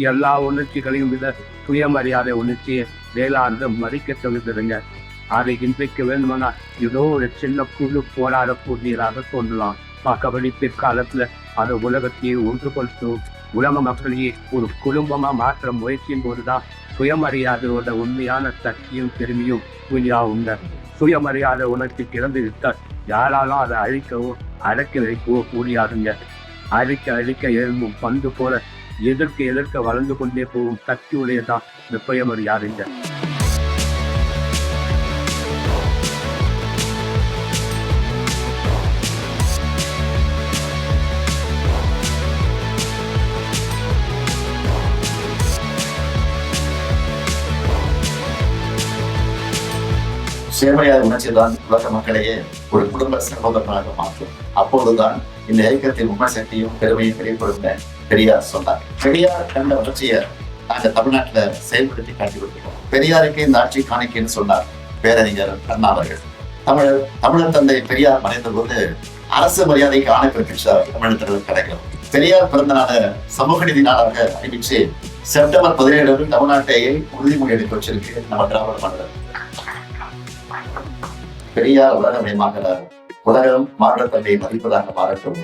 எல்லா உணர்ச்சிகளையும் விட சுயமரியாதை உணர்ச்சியை வேளாண்மை மதிக்க தகுந்ததுங்க. அதை இன்றைக்கு வேணுமானா ஏதோ ஒரு சின்ன குழு போராடக்கூடியதாக சொல்லலாம். மற்றபடி பிற்காலத்துல அது உலகத்தையே ஒன்றுபடுத்தும். உலக மக்களையே ஒரு குடும்பமா மாற்ற முயற்சியும் போதுதான் சுயமரியாதையோட உண்மையான சக்தியும் பெருமையும் புரியாவுங்க. சுயமரியாதை உணர்ச்சி திறந்து விட்டால் யாராலும் அதை அழிக்கவோ அடக்கி வைக்கவோ முடியாதுங்க. அழிக்க எழும்பும் பந்து போல எதிர்க்க வளர்ந்து கொண்டே போகும் சக்தி உடையதான் இந்த சுயமரியாதைங்க. சுயமரியாதை உணர்ச்சி தான் உலக மக்களையே ஒரு குடும்ப சகோதரனாக மாற்றும். அப்போதுதான் இந்த இயக்கத்தின் உண்மை சக்தியும் பெருமையும் வெளிப்படுத்த பெரியார் சொன்னார். பெரியார் கண்ட வளர்ச்சியை நாங்கள் தமிழ்நாட்டுல செயல்படுத்தி காட்டி விட்டுருக்கோம். பெரியாருக்கு இந்த ஆட்சி காணிக்கைன்னு சொன்னார் பேரறிஞர் அண்ணா அவர்கள். தமிழர் தந்தை பெரியார் மறைந்த போது அரசு மரியாதைக்கு ஆணை பிறப்பிச்சார் தமிழகத்தில் கிடைக்கும். பெரியார் பிறந்த நாள சமூக நீதி நாளாக அறிவிச்சு செப்டம்பர் 17 தமிழ்நாட்டையே உறுதிமொழி எடுக்க வச்சிருக்கு நம்ம திராவிட மாநிலம். பெரியார் உலகமயமாகிறார். உலகம் மாநில தந்தையை மதிப்பதாக மாறட்டும்.